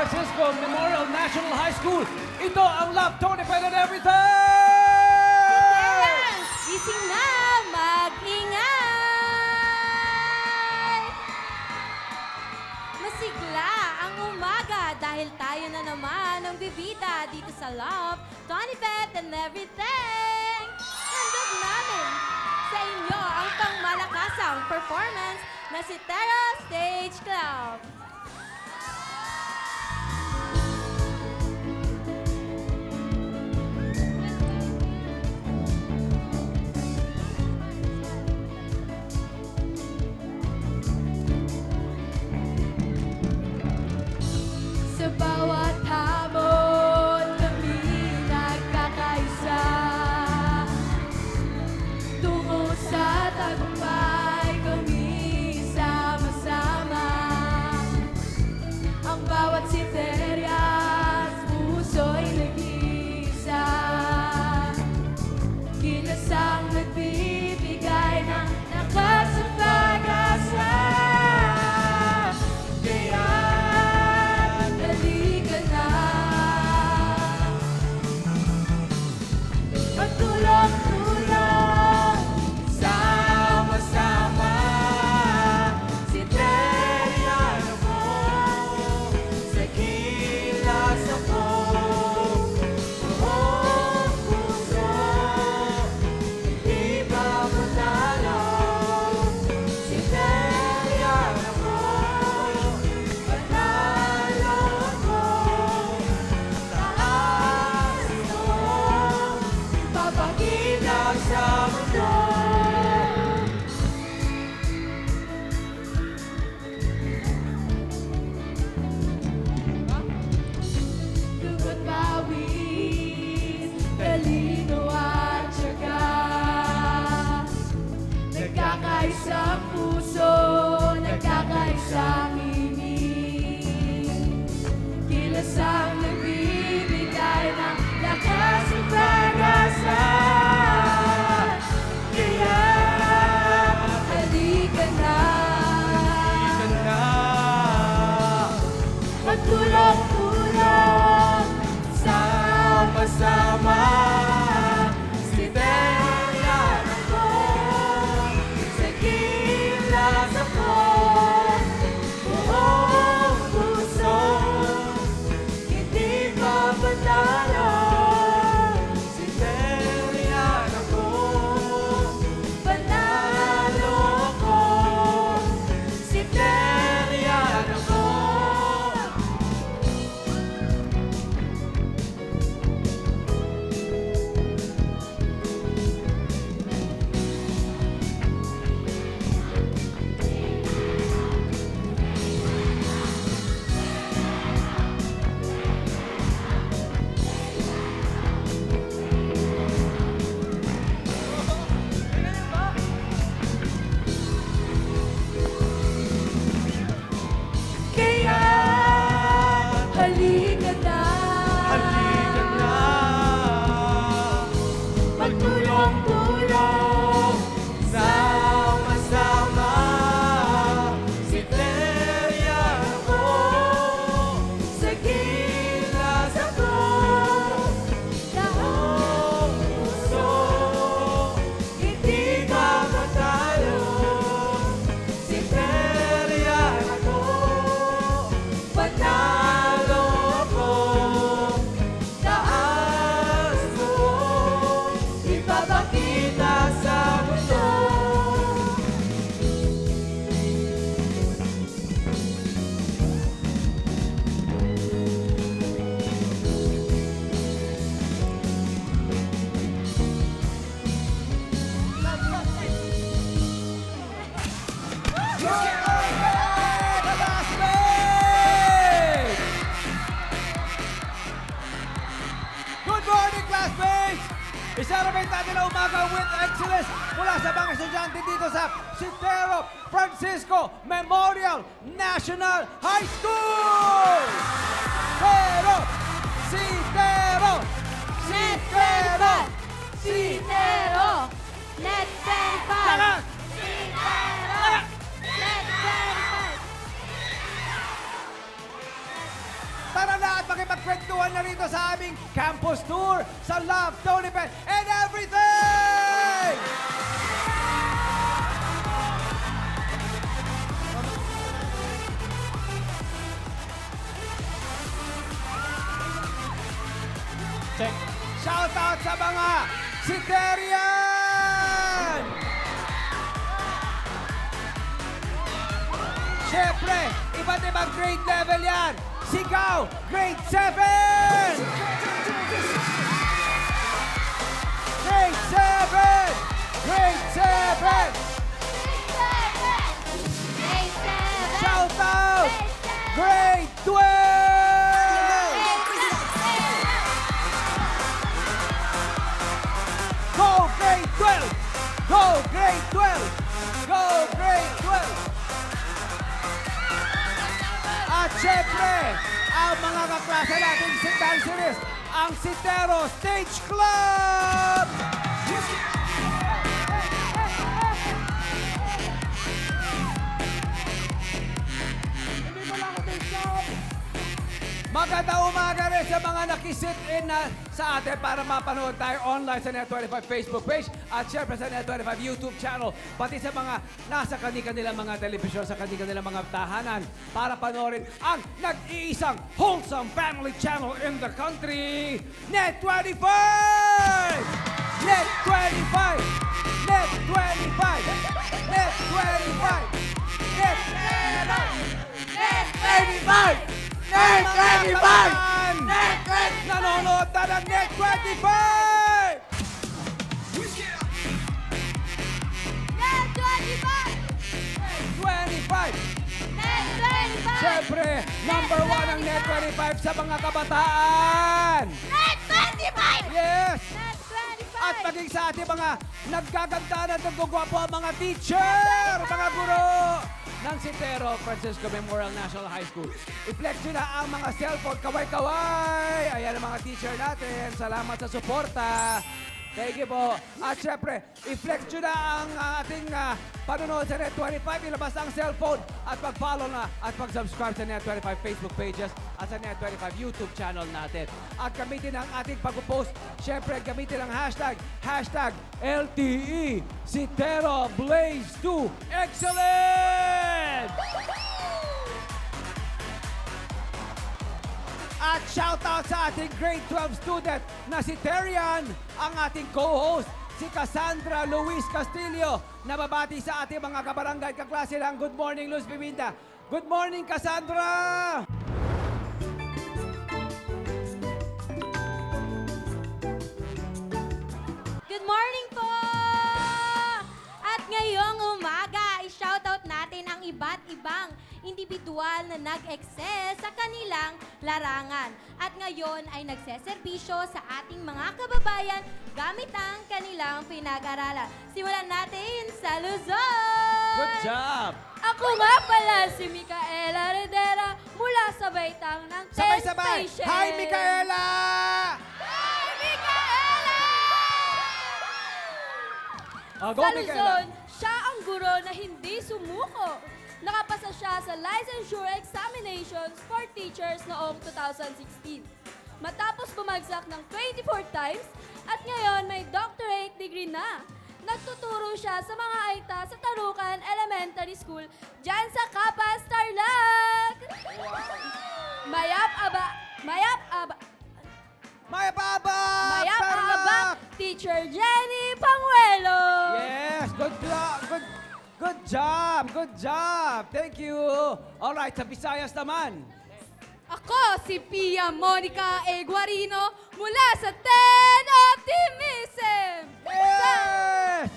Francisco Memorial National High School. Ito ang Love 25 and Everything! Parents, gising na, mag-ingay! Masigla ang umaga dahil tayo na naman ang bibida dito sa Love 25 and Everything! Handog namin sa inyo ang pangmalakasang performance na si Terra Stage Club. Sa bawat hamon kami nagkakaisa tungo sa tagumpay kami sama-sama. Ang bawat sinteryas puso'y nag-iisa, kinasang nagbibigay ng lakas at pag-asa. Tulong-tulong, sama-sama, si Terian ako, sa kilas ako, buong puso, hindi pa matalo. Si Terian ako, panalo ako, taas ito, papakita sa mundo. Dugo't pawis, talino at tiyaga, nagkakaisang puso, nagkakaisang himig, kilasang nagbibigay ng lakas at pag-asa. Kaya halika na, magtulong-tulong, sama-sama, si Terian ako, sa kilas ako, buong puso, hindi pa matalo. Si Terian ako, panalo ako, si Terian ako. Kaya halika na, magtulong-tulong, sama-sama, si Terian ako, sa kilas ako, buong puso, hindi ka matalo. Si Terian ako, panalo ako, taas mo, ipapakita sa mundo. Good morning, classmates! I-celebrate natin ang umaga with excellence mula sa mga estudyante dito sa Sitero Francisco Memorial National High School! Pero! Sitero! Sitero! Sitero! Net 25! Lakas! Sitero! Net 25! tara na at makipagkwentuhan na rito sa aming campus tour sa Love, Tony Pen, and Everything! Check. Shout out sa mga Siterian! Siyempre, iba't ibang grade level yan. Sigaw, grade 7! Grade 7! Grade 7! Shout out, grade 12! Go grade 12! Go grade 12! Go grade 12! At syempre, ang mga kaklase natin si Danceries, ang Sitero Stage Club! Magandang umaga rin sa mga nakisit in na sa atin para mapanood tayo online sa Net25 Facebook page at syempre sa Net25 YouTube channel. Pati sa mga nasa kanilang mga telebisyon, sa kanilang mga tahanan para panoorin ang nag-iisang wholesome family channel in the country, Net25! Net25! Net25! Net25! Net25! Net25! Net25! Net25! Nanonood na ng Net25! Net25! Siyempre, number 1 ang Net25 sa mga kabataan! Yes! At maging sa ating mga nagkagandahan at nagugwapo ang mga teacher, mga guro ng Sitero Francisco Memorial National High School. I-flex nyo na ang mga cellphone, kaway-kaway! Ayan ang mga teacher natin. Salamat sa suporta. Thank you po. At syempre, i-flex nyo na ang ating panonood sa Net25. Ilabas ang cellphone at mag-follow na at mag-subscribe sa Net25 Facebook pages at sa Net25 YouTube channel natin. At gamitin ang ating pag-post. Syempre, gamitin ang hashtag LTE Sitero Blaze 2. Excellent! At shoutout sa ating grade 12 student na si Terian, ang ating co-host, si Cassandra Luis Castillo, na babati sa ating mga kabarangay kaklase ng Good Morning Luz Biminda. Good morning, Cassandra! Good morning po! At ngayong umaga, i-shoutout natin ang iba't ibang individual na nag-excel sa kanilang larangan. At ngayon ay nagseserbisyo sa ating mga kababayan gamit ang kanilang pinag-aralan. Simulan natin sa Luzon! Good job! Ako nga pala si Micaela Redera mula sa Baitang ng 10 Sabay-sabay! Station. Hi, Micaela! Hi, Micaela! Go, Sa Micaela! Luzon, siya ang guro na hindi sumuko. Nakapasa siya sa licensure examinations for teachers noong 2016. Matapos bumagsak ng 24 times at ngayon may doctorate degree na. Nagtuturo siya sa mga aita sa Tarukan Elementary School dyan sa Kapas, Tarlac. Mayap abak, Teacher Jenny Panguelo. Yes, good job! Good job! Thank you! Alright, sa Visayas naman. Ako si Pia Monica E. Guarino mula sa 10 Optimism! Yes!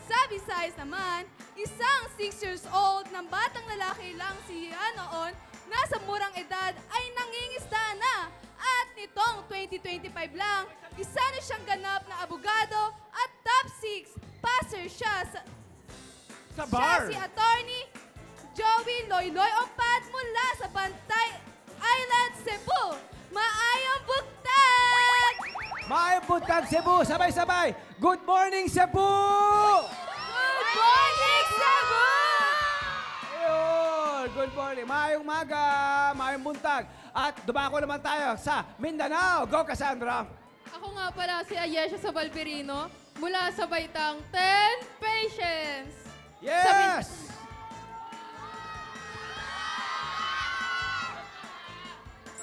Sa Visayas naman, isang 6 years old ng batang lalaki lang siya noon, nasa murang edad ay nangingisda na. At nitong 2025 lang, isa na siyang ganap na abogado at top 6 passer siya sa bar. Siya si Attorney Joey Loyloy Opat mula sa Bantay Island, Cebu. Maayong bugtag! Maayong buntag Cebu! Sabay-sabay! Good morning, Cebu! Good morning, Cebu! Ayun! Good morning. Maayong maga, maayong buntag. At dumako naman tayo sa Mindanao. Go, Cassandra. Ako nga pala si Ayesha Sabalperino mula sa baitang 10 Patience. Yes!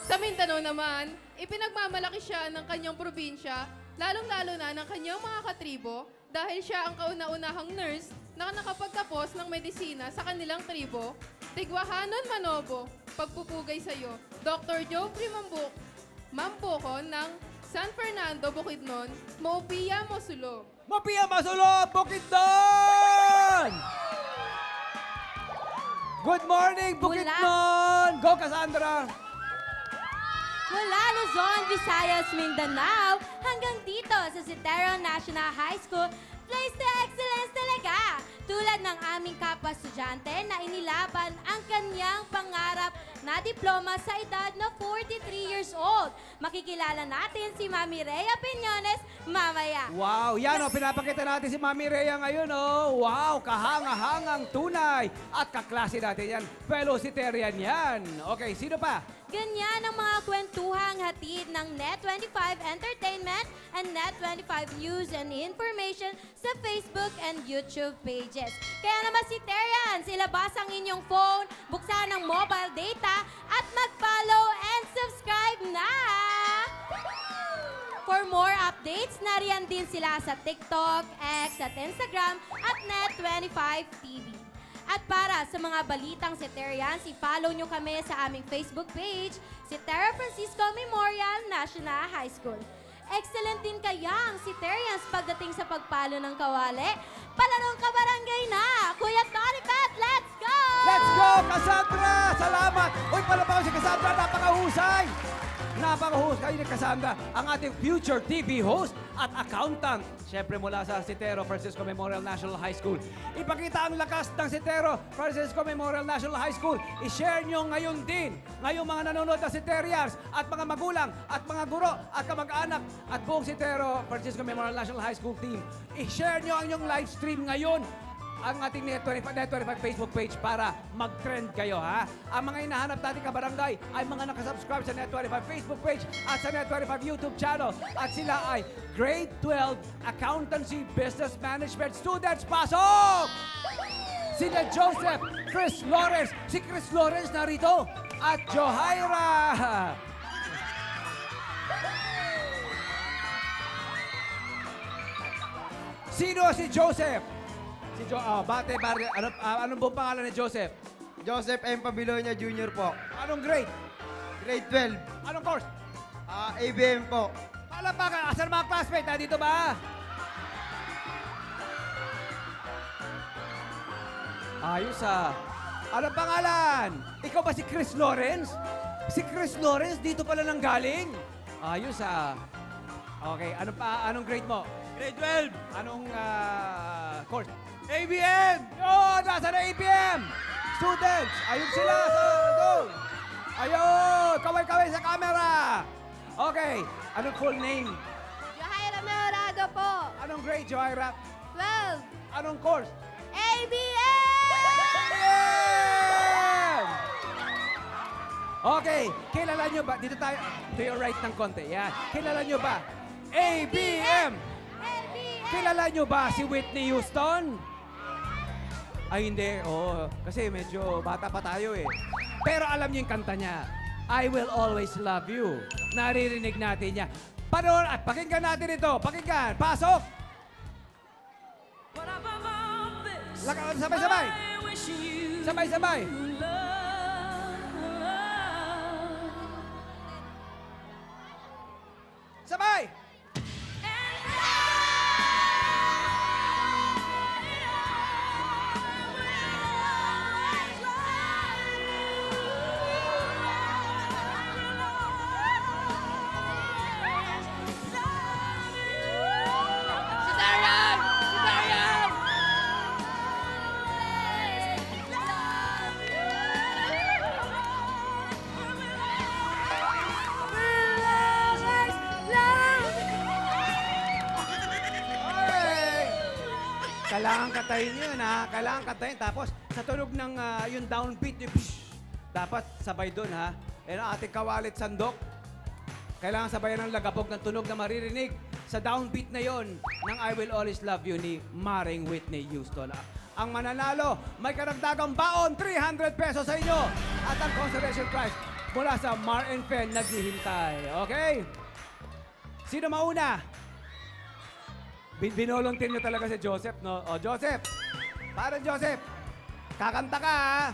Sa Mindanao naman, ipinagmamalaki siya ng kanyang probinsya, lalong-lalo na ng kanyang mga katribo dahil siya ang kauna-unahang nurse na nakapagtapos ng medisina sa kanilang tribo. Tigwahanon Manobo, pagpupugay sa iyo, Dr. Geoffrey Mampoko ng San Fernando, Bukidnon, Maupia, Mosulo. Mapia Masulog, Bukidnon! Good morning, Bukidnon! Go, Cassandra! Mula Luzon, Visayas, Mindanao, hanggang dito sa Citero National High School, place to excellence talaga. Tulad ng aming kapwa estudyante na inilaban ang kanyang pangarap na diploma sa edad na 43 years old. Makikilala natin si Mami Rhea Piñones mamaya. Wow, yan o, pinapakita natin si Mami Rhea ngayon o. Wow, kahanga-hangang tunay. At kaklase natin yan, Velocitarian yan. Okay, sino pa? Ganyan ang mga kwentuhang hatid ng Net25 Entertainment and Net25 News and Information sa Facebook and YouTube pages. Kaya naman si Terians, ilabas ang inyong phone, buksan ang mobile data at mag-follow and subscribe na! For more updates, nariyan din sila sa TikTok, X at Instagram at Net25 TV. At para sa mga balitang Citerians, i-follow nyo kami sa aming Facebook page, Citera Francisco Memorial National High School. Excellent din kaya ang Citerians pagdating sa pagpalo ng kawali. Palarong kabarangay na! Kuya Tony Pat, let's go! Let's go, Cassandra! Salamat! Uy, palabaw si Cassandra, napakahusay! Napakahusay ni Cassandra, ang ating future TV host at accountant. Siyempre mula sa Citero Francisco Memorial National High School. Ipakita ang lakas ng Citero Francisco Memorial National High School. I-share nyo ngayon din, ngayong mga nanonood na Citerians at mga magulang at mga guro at kamag-anak at buong Citero Francisco Memorial National High School team. I-share nyo ang inyong live stream ngayon ang ating Net25 Facebook page para mag-trend kayo, ha? Ang mga hinahanap natin kabarangay ay mga nakasubscribe sa Net25 Facebook page at sa Net25 YouTube channel. At sila ay Grade 12 Accountancy Business Management students. Pasok! Sila Joseph, Chris Lawrence. Si Chris Lawrence narito. At Johaira. Sino si Joseph? Anong buong pangalan ni Joseph? Joseph M. Pabilonia Jr. po. Anong grade? Grade 12. Anong course? ABM po. Palapakan, asan mga classmate? Nandito ba? Ayos ah. Anong pangalan? Ikaw ba si Chris Lawrence? Si Chris Lawrence dito pala nang galing? Ayos ah. Okay, anong grade mo? Grade 12. Anong course? ABM! Oh, nasa na ABM! Students, ayun sila sa goal. Ayun, kaway-kaway sa camera. Okay, anong full name? Johaira Meoraga po, Anong grade, Johaira? 12, Anong course? ABM! ABM! Okay, kilala nyo ba? Dito tayo, to your right ng konti. Yan. Kilala nyo ba? ABM! Kilala nyo ba si Whitney Houston? Ay, hindi. Oo, kasi medyo bata pa tayo eh. Pero alam niyo yung kanta niya. I Will Always Love You. Naririnig natin niya. Panood at pakinggan natin ito. Pakinggan. Pasok! Sabay-sabay. Sabay-sabay. Sabay! Kailangan katayin yun, ha? Kailangan katayin. Tapos, sa tunog ng yung downbeat, yung dapat sabay doon, ha? Yan ang ating kawalit sandok. Kailangan sabayan ng lagabog ng tunog na maririnig sa downbeat na yon ng I Will Always Love You ni Maring Whitney Houston. Ang mananalo, may karagdagang baon, 300 pesos sa inyo. At ang consolation prize mula sa Mar and Fen naghihintay. Okay? Sino mauna? Binolunteer nyo talaga si Joseph, no? O, Joseph! Parang Joseph! Kakanta ka, ha?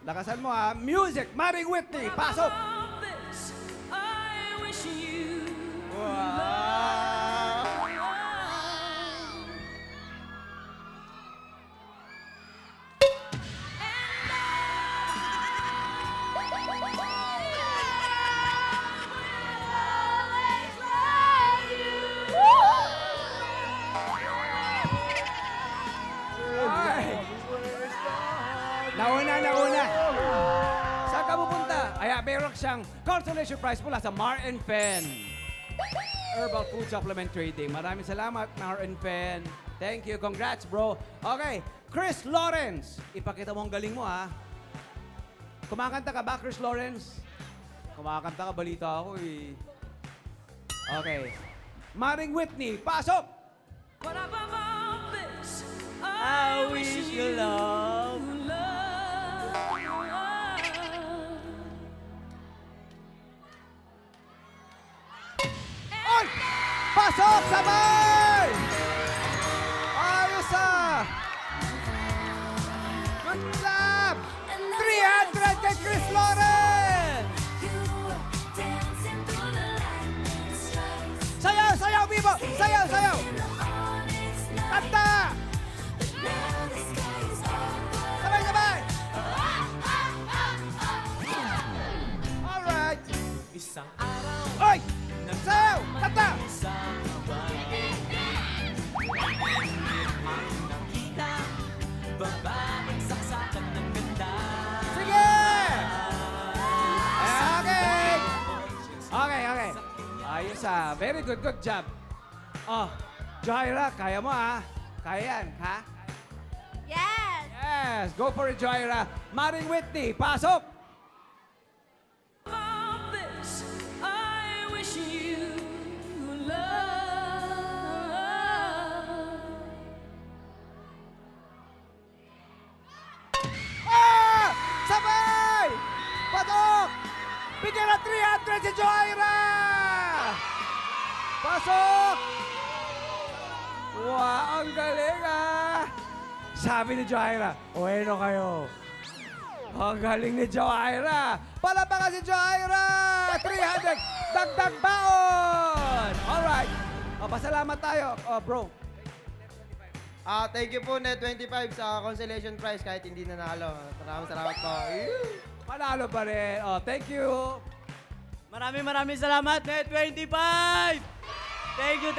Lakasan mo, ha? Music! Maring Whitney! Pasok! Wow! Ay! Nauna. Saan ka pupunta? Ay, meron siyang consolation prize mula sa Mar and Fen. Herbal Food Supplement Trading. Maraming salamat, Mar and Fen. Thank you. Congrats, bro. Okay, Chris Lawrence. Ipakita mo ang galing mo, ha? Kumakanta ka ba, Chris Lawrence? Kumakanta ka, balita ako, eh. Okay. Maring Whitney, pasok! I wish you love. Oy! Pasok! Sabay! Ayos, ah! Good job! 300 kay Chris Lawrence! Sayaw! Sayaw, Bibo! Sayaw! Sayaw! Kanta! Sabay! Sabay! Alright! Oy! Sayaw! Kanta! Sige! Okay! Okay. Ayos, ah. Very good. Good job. Oh, Jaira, kaya mo, ah. Kaya yan, ha? Yes! Yes! Go for it, Jaira. Maring Whitney, pasok! Ah! Sabay! Pasok! Bigyan ng 300 si Jaira! Pasok! Wow, ang galing, ah! Sabi ni Jaira, bueno kayo. Ang galing ni Jaira. Palapakan si Jaira! 300! Dagdag baon! Alright. O, pasalamat tayo. O, bro. Thank you po, Net25, sa consolation prize kahit hindi nanalo. Maraming salamat po. Manalo pa rin. O, thank you. Maraming salamat, Net25! Thank you.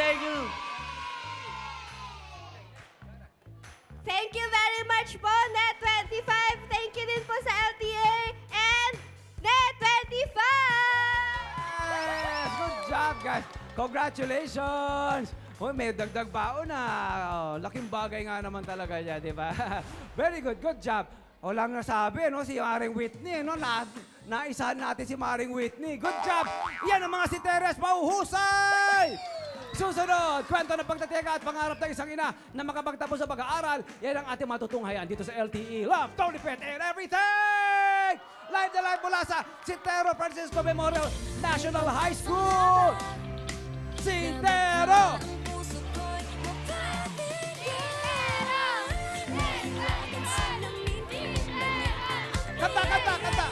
Thank you very much po, Net25. Thank you din po sa LTA and Net25! Yes! Good job, guys. Congratulations! Hoy, may dagdag baon na. Oh, laking bagay nga naman talaga niya, di ba? Very good. Good job. O lang nasabi, no? Si Maring Whitney, no? Naisahan natin si Maring Whitney. Good job! Yan ang mga si Teres. Mahuhusay! Susunod, kwento ng pagtatyaga at pangarap ng isang ina na makapagtapos sa pag-aaral. Yan ang ating matutunghayan dito sa LTE. Love, Tony Pet, and everything! Live na live mula sa Sintero Francisco Memorial National High School! Sintero! Kanta!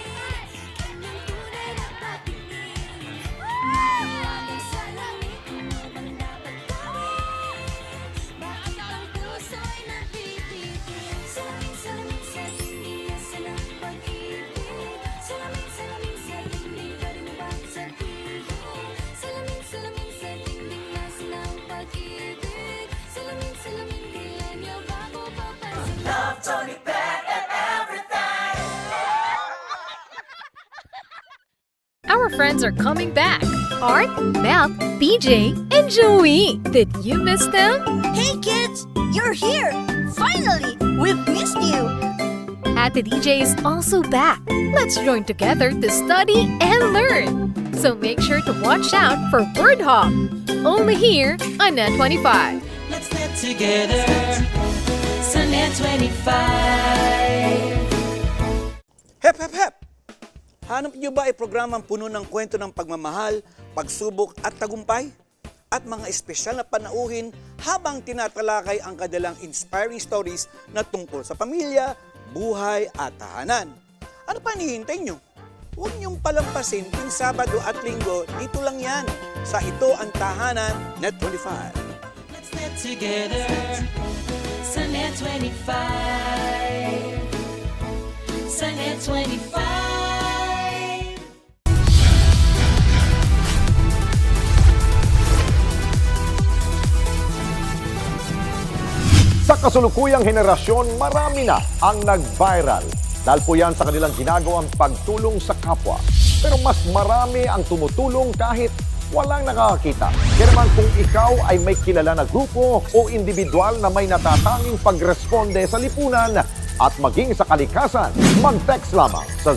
Our friends are coming back. Art, Mel, BJ, and Joey. Did you miss them? Hey kids, you're here! Finally, we've missed you! Ate DJ is also back. Let's join together to study and learn. So make sure to watch out for Word Hop. Only here on Net 25. Let's get together sa Net 25. Hep, hep, hep! Hanap niyo ba ay programang puno ng kwento ng pagmamahal, pagsubok at tagumpay? At mga espesyal na panauhin habang tinatalakay ang kadalang inspiring stories na tungkol sa pamilya, buhay at tahanan. Ano pa hinihintay nyo? Huwag niyong palampasin tuwing Sabado at Linggo, dito lang yan sa Ito ang Tahanan, Net 25. Let's get together sa Net 25. Sa Net 25. Sa kasulukuyang henerasyon, marami na ang nag-viral. Dahil po yan sa kanilang ginagawang pagtulong sa kapwa. Pero mas marami ang tumutulong kahit walang nakakakita. Kaya naman kung ikaw ay may kilala na grupo o individual na may natatanging pagresponde sa lipunan at maging sa kalikasan, mag-text lamang sa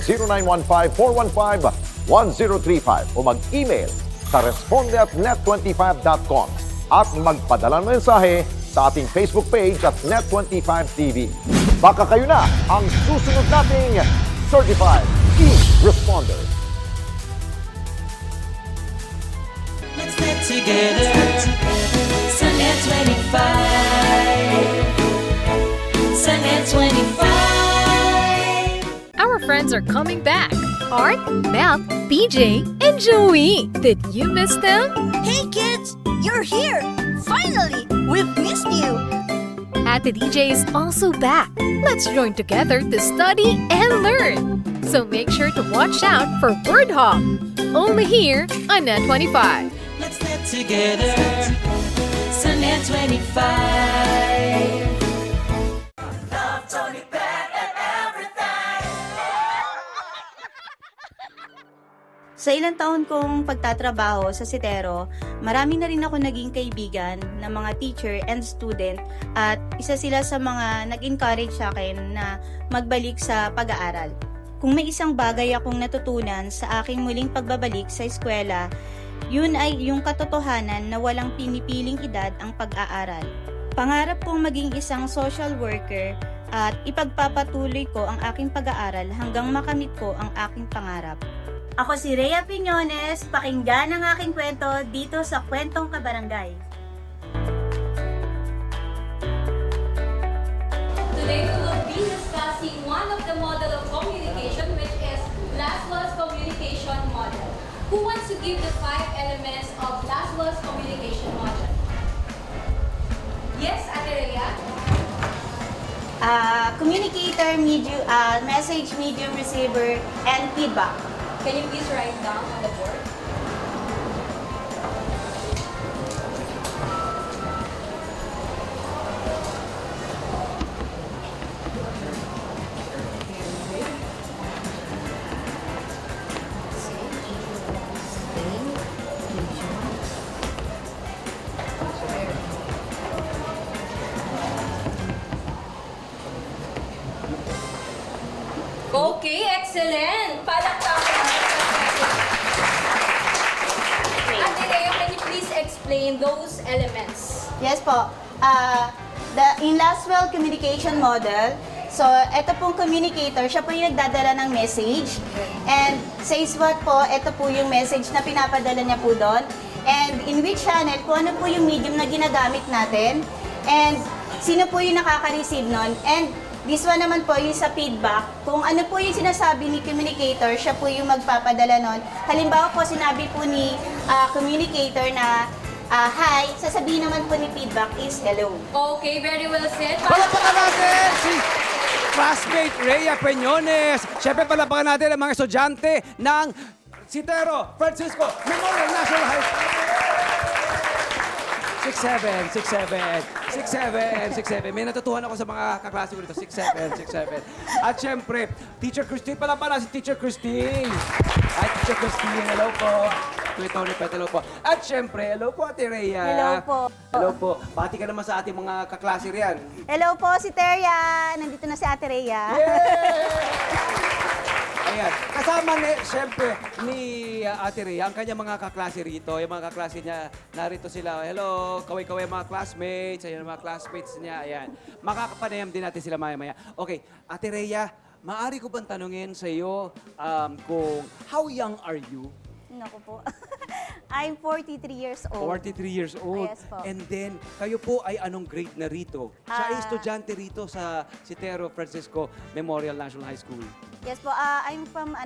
0915-415-1035 o mag-email sa responde@net25.com at magpadala ng mensahe sa ating Facebook page at Net25TV. Baka kayo na ang susunod nating Certified E-Responder. Let's get together sa Net 25. Sa Net 25. Our friends are coming back. Art, Mel, BJ, and Joey. Did you miss them? Hey kids, you're here! Finally, we've missed you! Ate DJ is also back. Let's join together to study and learn. So make sure to watch out for Word Hop. Only here on Net 25. Let's get together sa Net 25. Love Tony Pet and everything. Sa ilang taon kong pagtatrabaho sa Sitero, marami na rin ako naging kaibigan ng mga teacher and student at isa sila sa mga nag-encourage sa akin na magbalik sa pag-aaral. Kung may isang bagay akong natutunan sa aking muling pagbabalik sa eskwela, yun ay yung katotohanan na walang pinipiling edad ang pag-aaral. Pangarap kong maging isang social worker at ipagpapatuloy ko ang aking pag-aaral hanggang makamit ko ang aking pangarap. Ako si Rhea Piñones, pakinggan ang aking kwento dito sa Kwentong Kabarangay. Today we will be discussing one of the model of communication, which is Laswell's communication model. Who wants to give the 5 elements of Laswell's communication model? Yes, Ate Rhea? Communicator, message, medium, receiver, and feedback. Can you please write down on the board? Okay, excellent! Palakpakan natin. Ate Rhea, can you please explain those elements? Yes po. In Laswell communication model, so ito pong communicator, siya po yung nagdadala ng message. And sa SWOT po, ito po yung message na pinapadala niya po doon. And in which channel, kung ano po yung medium na ginagamit natin. And sino po yung nakaka-receive nun. And this one naman po yung sa feedback. Kung ano po yung sinasabi ni communicator, siya po yung magpapadala nun. Halimbawa po, sinabi po ni communicator na hi, sasabihin naman po ni feedback is hello. Okay, very well said. Palapakan natin si classmate Rhea Peñones. Siyempre, palapakan natin ang mga estudyante ng Sitero Francisco Memorial National High School. 6'7". May natutuhan ako sa mga kaklase ko dito. 6'7". At syempre, Teacher Christine. Palapakan natin si Teacher Christine. Hi, Teacher Christine. Hello po. Kuya Tony Pet, hello po. At syempre, hello po, Ate Rhea. Hello po. Hello po. Bati ka naman sa ating mga kaklase riyan. Hello po, si Teria. Nandito na si Ate Rhea. Ayan. Kasama syempre, ni Ate Rhea, ang kanyang mga kaklase rito. Yung mga kaklase niya, narito sila. Hello, kaway-kaway mga classmates. Ayan, mga classmates niya. Ayan. Makakapanayam din natin sila maya-maya. Okay, Ate Rhea, maaari ko bang tanungin sa iyo kung how young are you? Naku po. I'm 43 years old. 43 years old. Yes po. And then, kayo po ay anong grade na rito? Siya ay Ah. estudyante rito sa Citero Francisco Memorial National High School. Yes po. I'm from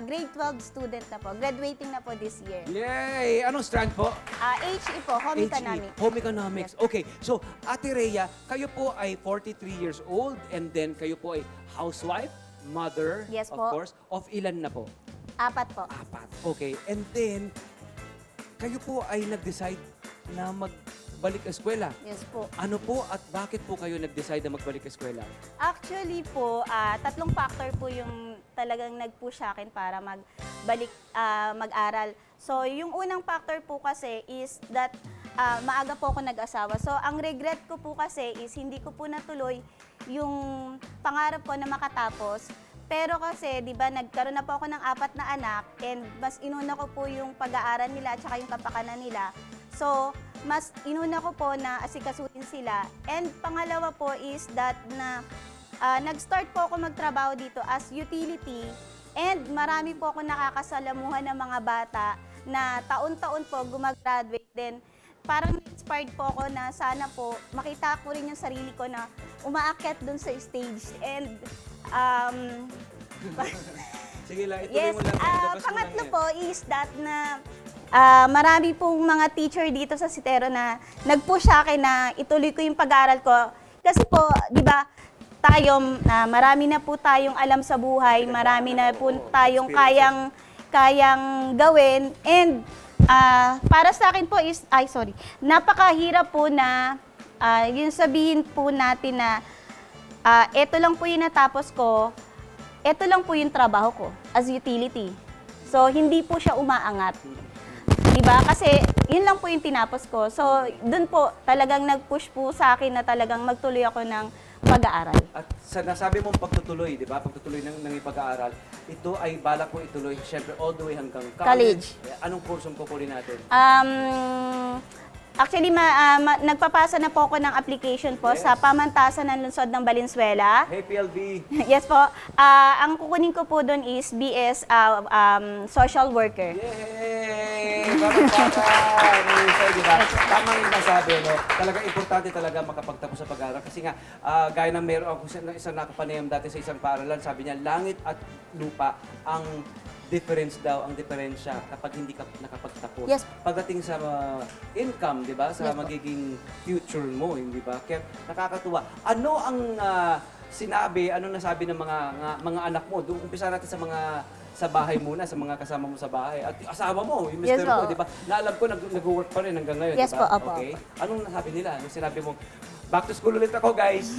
grade 12 student na po. Graduating na po this year. Yay! Anong strand po? HE po, Home HE, Economics. Home Economics. Okay, so Ate Rhea, kayo po ay 43 years old and then kayo po ay housewife, mother, Yes of po. course, of ilan na po? 4 po. 4. Okay, and then kayo po ay nag-decide na magbalik eskwela. Yes po. Ano po at bakit po kayo nag-decide na magbalik eskwela? Actually po, 3 factor po yung talagang nag-push sa akin para magbalik mag-aral. So, yung unang factor po kasi is that maaga po ako nag-asawa. So, ang regret ko po kasi is hindi ko po natuloy yung pangarap ko na makatapos. Pero kasi, di ba, nagkaroon na po ako ng 4 na anak and mas inuna ko po yung pag-aaral nila at saka yung kapakanan nila. So, mas inuna ko po na asikasuhin sila. And pangalawa po is that na nag-start po ako magtrabaho dito as utility and marami po ako nakakasalamuhan ng mga bata na taon-taon po gumagraduate. Then, parang inspired po ako na sana po makita ko rin yung sarili ko na umaakyat dun sa stage. And, Sige lang, ituloy yes, mo lang. ilabas mo lang pangatlo yan. po is that na marami pong mga teacher dito sa Citero na nag-push sa akin na ituloy ko yung pag-aaral ko. Kasi po, di ba, marami na po tayong alam sa buhay, marami na po tayong kayang gawin. And para sa akin po is, napakahirap po na yung sabihin po natin na eto lang po yung natapos ko, eto lang po yung trabaho ko as utility. So, hindi po siya umaangat. Diba? Kasi, yun lang po yung tinapos ko. So, dun po, talagang nag-push po sa akin na talagang magtuloy ako ng pag-aaral. At sa nasabi mong pagtutuloy, di ba? Pagtutuloy ng pag-aaral, ito ay balak mo ituloy, syempre, all the way hanggang college. Anong kursong kukunin natin? Actually, nagpapasa na po ako ng application po sa pamantasan ng lungsod ng Valenzuela. Hey, PLB! Yes po. Ang kukunin ko po doon is BS Social Worker. Yay! Bakit diba? Tama yung nasabi, no? Talaga importante talaga makapagtapos sa pag-aaral. Kasi nga, gaya ng meron ako isang nakapanayam dati sa isang paaralan, sabi niya, langit at lupa ang difference daw, ang diferensya kapag hindi ka nakapagtapos. Yes. Pagdating sa income, di ba? Sa Yes po. magiging future mo, hindi ba? Kaya nakakatuwa. Ano ang ano nasabi ng mga anak mo? Doon umpisa natin sa bahay muna, sa mga kasama mo sa bahay. At asawa mo, yung mister Yes po. mo, di ba? Na alam ko, nag-work pa rin hanggang ngayon, Yes di ba? po, opo, Okay. Anong nasabi nila? Anong sinabi mo? Back to school ulit ako, guys.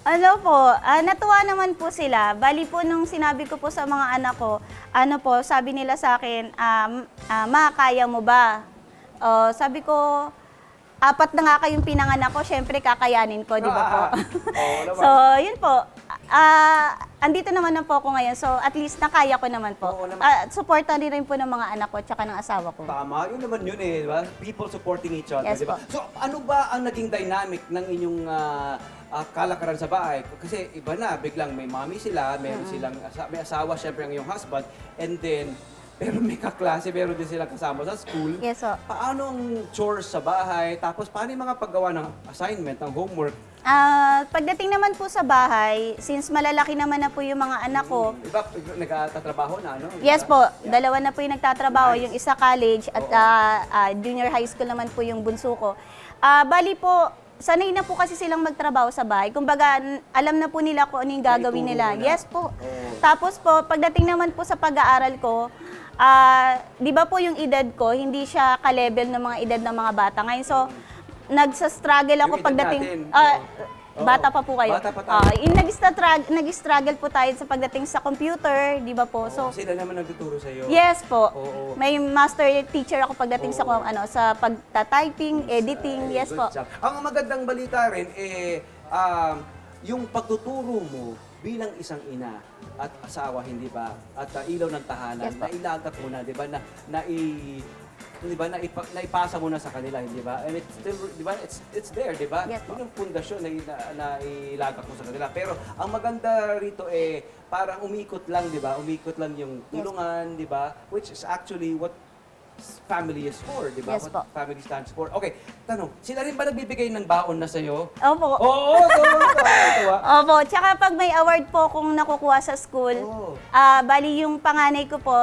Ano po, natuwa naman po sila. Bali po nung sinabi ko po sa mga anak ko, sabi nila sa akin, Ma, kaya mo ba? Sabi ko, 4 na nga kayong pinanganak ko, syempre kakayanin ko, di ba po? Oo naman. So, yun po. Andito naman na po ako ngayon, so at least nakaya ko naman po. Oo naman. Supportan rin po ng mga anak ko at saka ng asawa ko. Tama, yun naman yun eh, di ba? People supporting each other, Yes di ba? po. So, ano ba ang naging dynamic ng inyong kalakaran sa bahay? Kasi iba na, biglang may mommy sila, meron silang, may asawa, syempre ang iyong husband, and then, pero may kaklase, meron din silang kasama sa school. Yes po. Paano ang chores sa bahay? Tapos, paano yung mga paggawa ng assignment, ng homework? Pagdating naman po sa bahay, since malalaki naman na po yung mga anak ko, Iba, nagtatrabaho na, ano? yes po, 2 na po yung nagtatrabaho, yung isa college at junior high school naman po yung bunso ko. Bali po, sanay na po kasi silang magtrabaho sa bahay. Kumbaga, alam na po nila kung ano yung gagawin nila. Naituro na. Yes po. Tapos po, pagdating naman po sa pag-aaral ko, di ba po yung edad ko, hindi siya ka-level ng mga edad ng mga bata ngayon. So, nagsa-struggle ako Yung edad pagdating... natin, Bata pa po kayo. Bata pa tayo. Yung nag-struggle po tayo sa pagdating sa computer, di ba po? So, Sila naman nagtuturo sa'yo. yes po. Oo. May master teacher ako pagdating sa sa pagta-typing, editing. Yes po. Good job. Ang magandang balita rin, yung pagtuturo mo bilang isang ina at asawa, hindi ba? At ilaw ng tahanan, Yes po. nailagak mo na, di ba? Di ba, naipasa mo na sa kanila, hindi ba? And it's still, di ba, it's there, di ba? Yes po. Yun yung pundasyon na ilagak mo sa kanila. Pero ang maganda rito parang umikot lang, di ba? Umikot lang yung tulungan, di ba? Which is actually what family is for, di ba? Yes What po. family stands for. Okay, tanong, sila rin ba nagbibigay ng baon na sa'yo? Opo. Oo, tuwa. Opo, tsaka pag may award po kung nakukuha sa school, Oo. bali yung panganay ko po,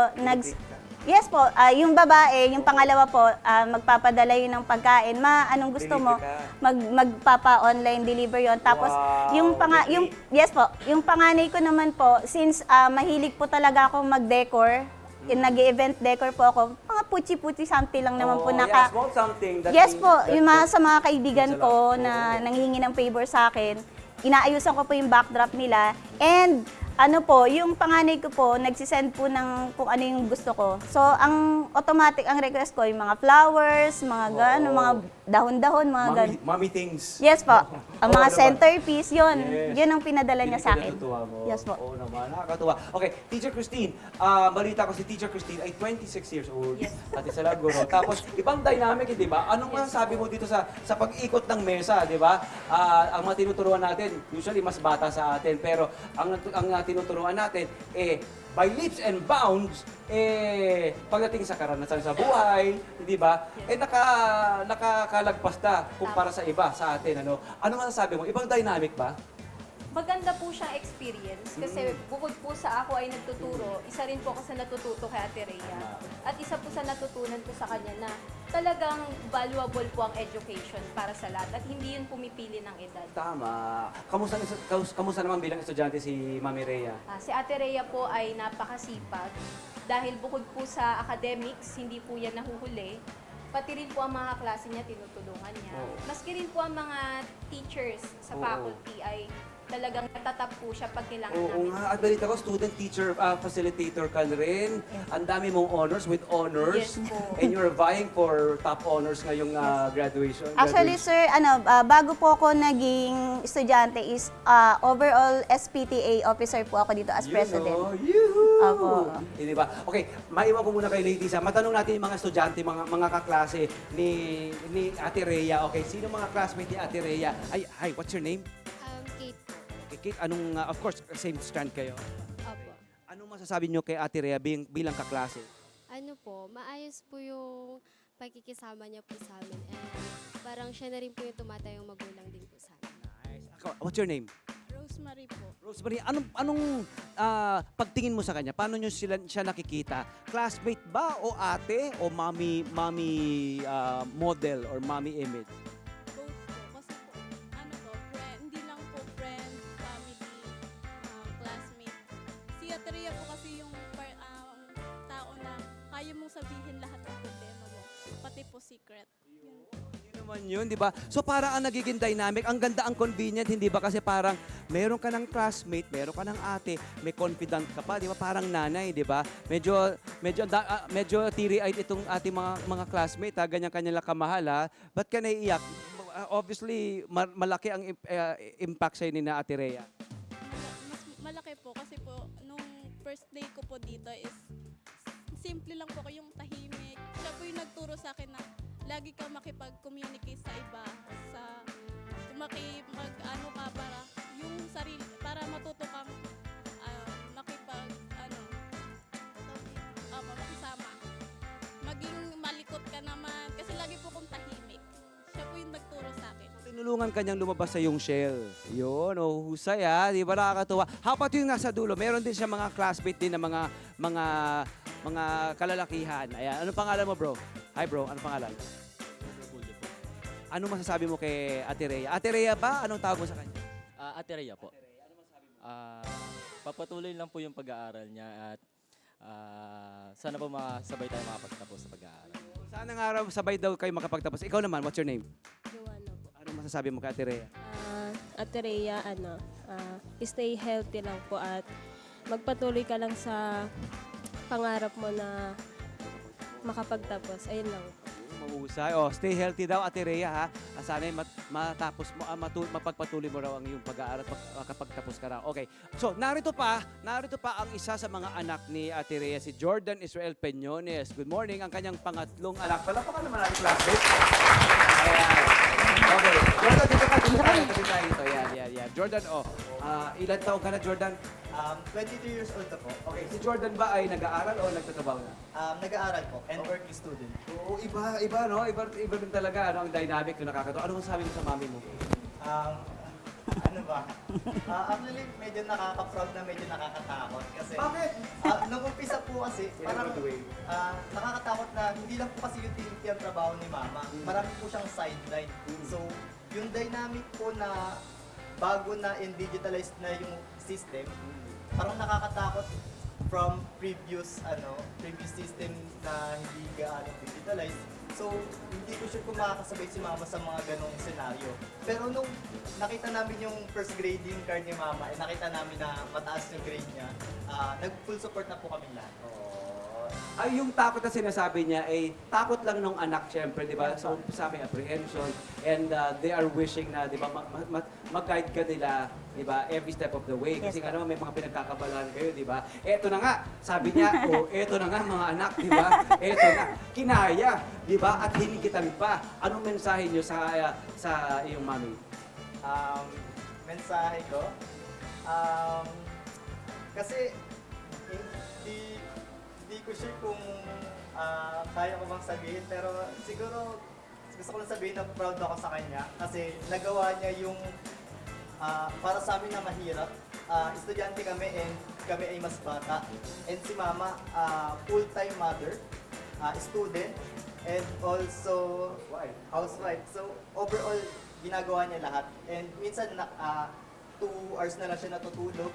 yes po, yung babae, yung pangalawa po, magpapadala yun ng pagkain. Anong gusto mo? Magpapa-online deliver yon. Tapos, Wow, yes po, yung panganay ko naman po, since mahilig po talaga ako mag-decor, nag-event decor po ako, mga puchi-puchi something lang naman po yeah, small something. Yes po, yung sa mga kaibigan ko na nanghihingi ng favor sa akin, inaayusan ko po yung backdrop nila. And yung panganay ko po, nagsisend po ng kung ano yung gusto ko. So, ang automatic, ang request ko, yung mga flowers, mga gano'n, mga dahon-dahon, mga gano'n. Mommy things. Yes po. Ang mga naman. centerpiece, yun. Yes. Yun ang pinadala niya sa akin. Natutuwa mo. Yes po. Oo naman, nakakatuwa. Okay, Teacher Christine, balita ko si Teacher Christine ay 26 years old. Yes. Ate sa Laguro. Tapos, ibang dynamic, di ba? Anong masasabi mo dito sa pag-ikot ng mesa, di ba? Ang mga tinuturuan natin, usually mas bata sa atin, pero ang tinuturuan natin, by leaps and bounds, pagdating sa karanasan sa buhay, di ba? Nakakalagpas na kumpara sa iba, sa atin, ano? Ano masasabi mo? Ibang dynamic ba? Maganda po siyang experience kasi bukod po sa ako ay nagtuturo, isa rin po ako sa natututo kay Ate Rhea. At isa po sa natutunan ko sa kanya na talagang valuable po ang education para sa lahat at hindi yun pumipili ng edad. Tama. Kamusta naman bilang estudyante si Mami Rhea? Si Ate Rhea po ay napakasipag dahil bukod po sa academics, hindi po yan nahuhuli. Pati rin po ang mga klase niya, tinutulungan niya. Maski rin po ang mga teachers sa faculty ay talagang natatap po siya pag kailangan Oo namin. nga, at balita ko, student teacher facilitator ka rin. Ang dami mong honors with honors. Yes po. And you're vying for top honors ngayong graduation. Actually, sir, bago po ako naging estudyante is overall SPTA officer po ako dito as president. Yuhu! Opo. Di ba? Okay, maiwan ko muna kay Lady Sa. Matanong natin yung mga estudyante, mga kaklase ni Ate Rhea. Okay, sino mga classmate ni Ate Rhea? Ay, hi, what's your name? Kate po. Okay, Kate, of course, same strand kayo. Opo. Anong masasabi nyo kay Ate Rhea bilang kaklase? Ano po, maayos po yung pagkikisama niya po sa amin. And parang siya na rin po yung tumatayong magulang din po sa amin. Nice. What's your name? Rosemary po. Rosemary, anong pagtingin mo sa kanya? Paano nyo siya nakikita? Classmate ba o ate o mommy model or mommy image? Both po. Kasi po, hindi lang po friend, family, classmate. Si Ate Rhea po kasi yung tao na kaya mong sabihin lahat ng problema mo. Pati po secret. Yun. Hindi naman yun, di ba? So parang ang nagiging dynamic, ang ganda, ang convenient, hindi ba? Kasi parang meron ka ng classmate, meron ka ng ate, may confidant ka pa, di ba? Parang nanay, di ba? Medyo teary-eyed itong ating mga classmate, ha? Ganyan kanyang kamahal, ha? Ba't ka naiiyak? Obviously, malaki ang impact sa'yo ni na Ate Rhea. Mas malaki po kasi po nung first day ko po dito is simple lang po yung tahimik. Siya po yung nagturo sa akin na lagi kang makipag-communicate sa iba, mag-ano ka para yung sarili, para matuto kang makisama. Maging malikot ka naman kasi lagi po kong tahimik. Siya po yung nagturo sa akin. Tinulungan kanyang lumabas sa yung shell. Yun, husay ha. Di ba nakakatuwa? How about yung nasa dulo? Meron din siya mga classmate din na mga kalalakihan. Ayan. Ano pangalan mo, bro? Hi, bro. Ano pangalan? Ano masasabi mo kay Ate Rhea? Ate Rhea ba? Anong tawag mo sa kanya? Ate Rhea po. Papatuloy lang po yung pag-aaral niya at sana po sabay tayo makapagtapos sa pag-aaral. Sana nga raw sabay daw kayo makapagtapos. Ikaw naman, what's your name? Joanna po. Ano masasabi mo kay Ate Rhea? Ate Rhea, stay healthy lang po at magpatuloy ka lang sa pangarap mo na makapagtapos. Ayun lang. Mahusay. Oh, stay healthy daw, Ate Rhea, ha? Sana'y matapos mo, mapagpatuloy mo raw ang iyong pag-aaral kapag tapos ka raw. Okay. So, narito pa ang isa sa mga anak ni Ate Rhea, si Jordan Israel Peñones. Good morning, ang kanyang pangatlong anak. Palapakan naman natin, classmate. Ayan. Okay. Jordan, dito ka. Dito tayo. Yan. Jordan, ilan taong ka na, Jordan? 22 years old na po. Okay, si Jordan ba ay nag-aaral o nagtatrabaho na? Nag-aaral po and working student. Oo, iba, no? Iba rin talaga, ano, ang dynamic na nakakatawa. Ano masasabi mo sa mami mo? Ano ba? Actually, medyo nakaka-proud na medyo nakakatakot. Kasi, Bakit? nung umpisa po kasi, parang nakakatakot na hindi lang po kasi utility ang trabaho ni mama. Marami po siyang sideline. So, yung dynamic po na bago na and digitalized na yung system, parang nakakatakot from previous system na hindi gaano digitalized. So, hindi ko sure kung makakasabay si mama sa mga ganong senaryo. Pero nung nakita namin yung first grading card ni mama, nakita namin na mataas yung grade niya, nag-full support na po kami lahat. Ay, yung takot na sinasabi niya ay takot lang nung anak, syempre, di ba? So, sa may apprehension and they are wishing na, di ba, mag-guide ka nila, di ba, every step of the way. Kasi nga naman may mga pinagkakabalahan kayo, di ba? Eto na nga, sabi niya, eto na nga mga anak, di ba? Eto na, kinaya, di ba? At hinigitan pa. Anong mensahe niyo sa iyong mami? Mensahe ko? Kasi, hindi ko sure kung kaya ko bang sabihin, pero siguro gusto ko lang sabihin na proud ako sa kanya kasi nagawa niya yung para sa amin na mahirap. Estudyante kami and kami ay mas bata. And si mama, full-time mother, student, and also housewife. So overall, ginagawa niya lahat. And minsan 2 hours na lang siya natutulog.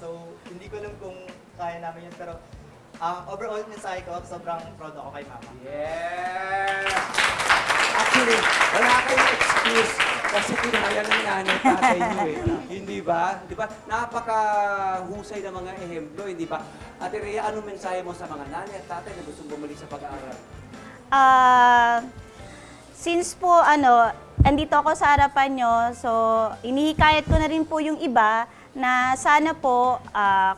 So hindi ko alam kung kaya namin yun, pero overall, mensahe ko, sobrang proud ako kay mama. Yes! Actually, wala kayong excuse kasi kinaya ng nanay tatay niyo eh. Hindi ba? Di ba? Napakahusay na mga ehemplo, hindi ba? Ate Rhea, anong mensahe mo sa mga nanay at tatay na gustong bumalik sa pag-aaral? Since po, andito ako sa harapan nyo, so inihikayat ko na rin po yung iba na sana po,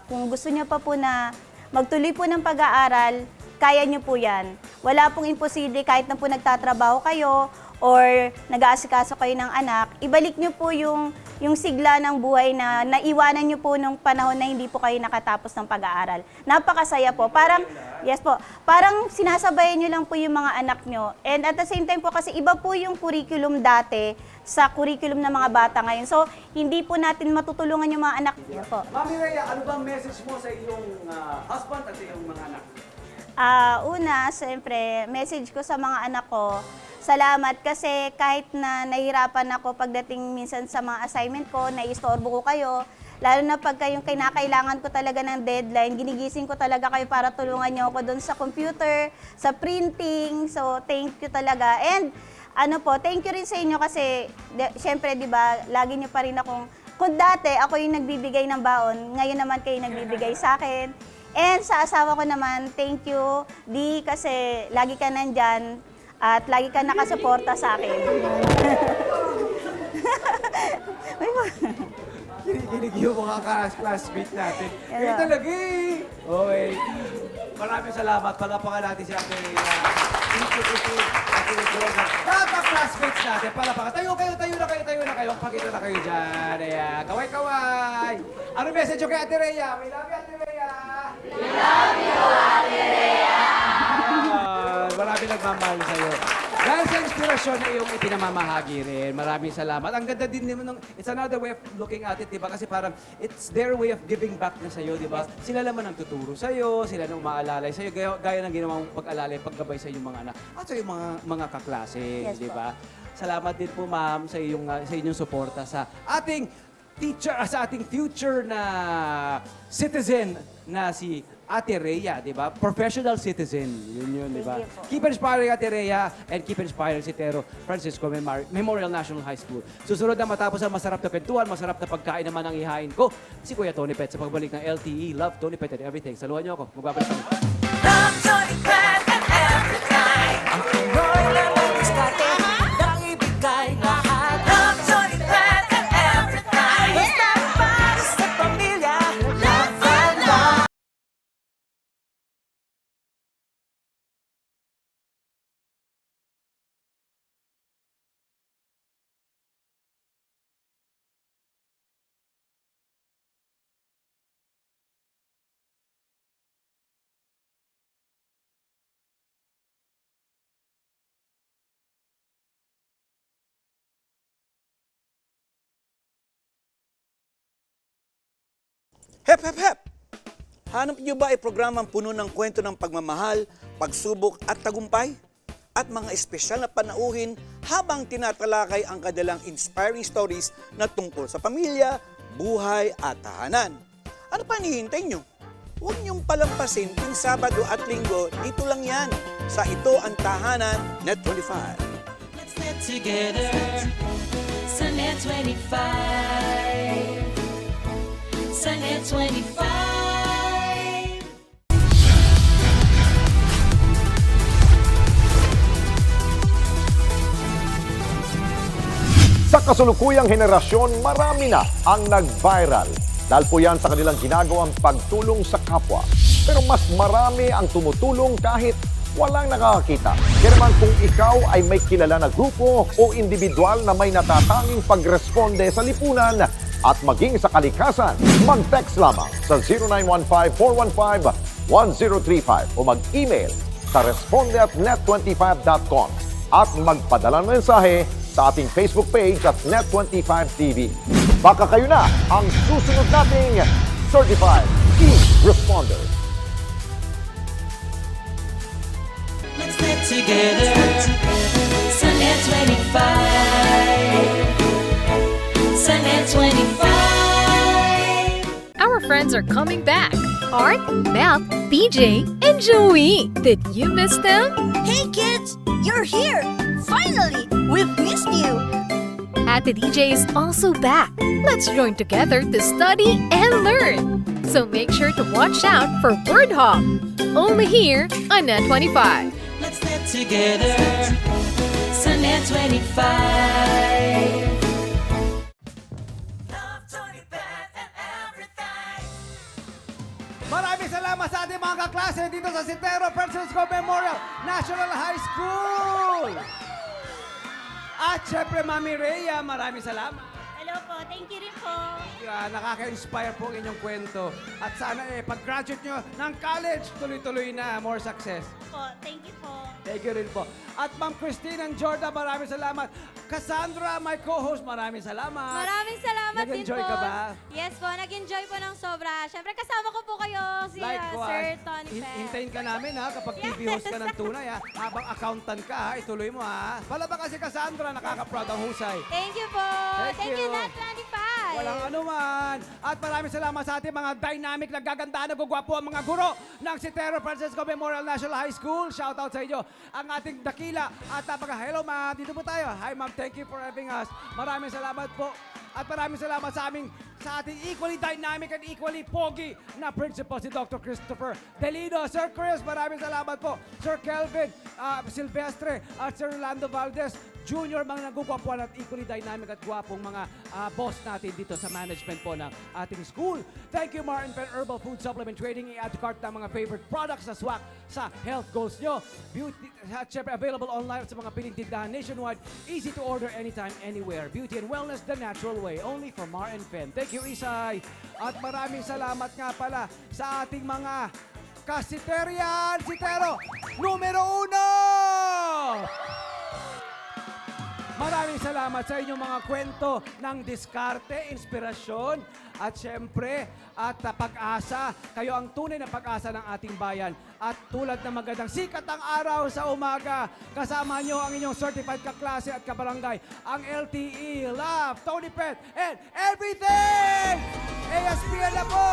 kung gusto nyo pa po na magtuloy po ng pag-aaral, kaya nyo po yan. Wala pong imposible kahit na po nagtatrabaho kayo or nag-aasikaso kayo ng anak, ibalik nyo po yung sigla ng buhay na naiwanan nyo po nung panahon na hindi po kayo nakatapos ng pag-aaral. Napakasaya po. Parang, yes po, parang sinasabayan nyo lang po yung mga anak nyo. And at the same time po kasi iba po yung curriculum dati sa curriculum ng mga bata ngayon. So, hindi po natin matutulungan yung mga anak. Yan po. Mami Rhea, ano bang message mo sa iyong husband at sa iyong mga anak? Una, siyempre, message ko sa mga anak ko, salamat kasi kahit na nahihirapan ako pagdating minsan sa mga assignment ko, naiistorbo ko kayo, lalo na pag kayong kinakailangan ko talaga ng deadline, ginigising ko talaga kayo para tulungan niyo ako doon sa computer, sa printing, so thank you talaga. And thank you rin sa inyo kasi, syempre, di ba, lagi niyo pa rin akong, kung dati ako yung nagbibigay ng baon, ngayon naman kayo nagbibigay sa akin. And sa asawa ko naman, thank you, Di, kasi lagi ka nandyan at lagi ka nakasuporta sa akin. Kinikilig yung mga classmate natin. Eh talaga eh. Okay. Maraming salamat. Palapakan natin si Ate Rhea. Dapat classmates natin. Palapakan. Tayo na kayo. Pakita na kayo dyan. Ayan. Kaway-kaway. Ano message yung kay Ate Rhea? We love you, Ate Rhea. We love you, Ate Rhea. Maraming nagmamahal sa'yo. Dahil sa inspirasyon na iyong ipinamamahagi rin, maraming salamat. Ang ganda din naman it's another way of looking at it, di ba? Kasi parang it's their way of giving back na sa'yo, di ba? Sila naman ang tuturo sa'yo, sila nang umaalalay sa'yo, gaya ng ginawang pag-alalay, paggabay sa iyong mga anak at sa iyong mga kaklase, Yes, di po. ba? Salamat din po, ma'am, sa inyong suporta sa ating teacher, sa ating future na citizen na si Ate Rhea, di ba? Professional citizen. Yun, di ba? Thank you po. Keep inspiring Ate Rhea and keep inspiring si Tero Francisco Memorial National High School. Susunod na matapos ang masarap na kwentuhan, masarap na pagkain naman ang ihain ko, si Kuya Tony Pet sa pagbalik ng LTE. Love Tony Pet and everything. Saluhan niyo ako. Magbabalik kami. Love Tony Pet and everything. Ang Pinoy lang ang diskarte, nang ibigay lahat. Love Tony Pet and everything. Basta para sa pamilya, love and love. Hep, hep, hep! Hanap niyo ba ay programang puno ng kwento ng pagmamahal, pagsubok at tagumpay? At mga espesyal na panauhin habang tinatalakay ang kadalang inspiring stories na tungkol sa pamilya, buhay at tahanan. Ano pa hinihintay niyo? Huwag niyong palampasin tuwing Sabado at Linggo, dito lang yan sa Ito ang Tahanan, Net 25. Let's get together sa Net 25. Sa Net 25. Sa kasulukuyang henerasyon, marami na ang nag-viral. Dahil po yan sa kanilang ginagawang pagtulong sa kapwa. Pero mas marami ang tumutulong kahit walang nakakakita. Kaya naman kung ikaw ay may kilala na grupo o individual na may natatanging pagresponde sa lipunan at maging sa kalikasan, mag-text lamang sa 0915-415-1035 o mag-email sa responde@net25.com at magpadala ng mensahe sa ating Facebook page at Net25TV. Baka kayo na ang susunod nating Certified Key Responder. Let's get together sa Net 25. Sa Net 25. Our friends are coming back. Art, Mel, BJ, and Joey. Did you miss them? Hey kids, you're here! Finally, we've missed you! Ate DJ is also back. Let's join together to study and learn. So make sure to watch out for Word Hop. Only here on Net 25. Let's get together sa Net 25. Maraming salamat sa ating mga kaklase dito sa Tero Francisco Memorial National High School. At syempre, Mami Rhea, maraming salamat. Hello po, thank you rin po. Nakaka-inspire po ang inyong kwento. At sana pag-graduate nyo ng college, tuloy-tuloy na. More success. Po, thank you po. Thank you rin po. At Ma'am Christine and Jordan, maraming salamat. Cassandra, my co-host, maraming salamat. Maraming salamat din po. Nag-enjoy ka ba? Yes po, nag-enjoy po ng sobra. Siyempre kasama ko po kayo, si Sir Tony Pet. Hintayin ka namin ha, kapag TV host ka ng tunay ha. Habang accountant ka ha, ituloy mo ha. Palaba kasi Cassandra, nakaka-proud ang husay. Thank you po. Thank you. Net 25. Walang anuman. At maraming salamat sa ating mga dynamic, nagaganda, nagugwapo ang mga guro ng Tero Francisco Memorial National High School. Shout out sa inyo. Ang ating dakila at hello ma, dito po tayo. Hi ma'am, thank you for having us. Maraming salamat po. At maraming salamat sa ating equally dynamic and equally pogi na principal, si Dr. Christopher Delino. Sir Chris, maraming salamat po. Sir Kelvin Silvestre at Sir Rolando Valdez Jr., mga nagugwapuan at equally dynamic at gwapong mga boss natin dito sa management po ng ating school. Thank you, Martin Penn Herbal Food Supplement Trading. I-add to cart ng mga favorite products na swak sa health goals nyo. Beauty, at syempre, available online sa mga piling tindahan nationwide. Easy to order anytime, anywhere. Beauty and wellness the natural way. Only from Martin Penn. Thank you, Isay. At maraming salamat nga pala sa ating mga Kasiterian Sitero numero 1! Maraming salamat sa inyong mga kwento ng diskarte, inspirasyon, at syempre, at pag-asa. Kayo ang tunay na pag-asa ng ating bayan. At tulad ng magandang sikat ang araw sa umaga, kasama nyo ang inyong certified kaklase at kabarangay, ang LTE, Love, Tony Pet, and everything! ASPN na po!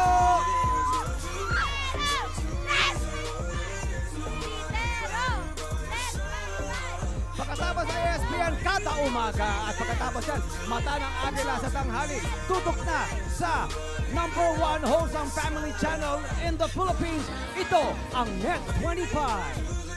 Pagkatapos sa ESPN kada umaga at pagkatapos yan, mata ng agila sa tanghali, tutok na sa #1 wholesome family channel in the Philippines. Ito ang Net 25.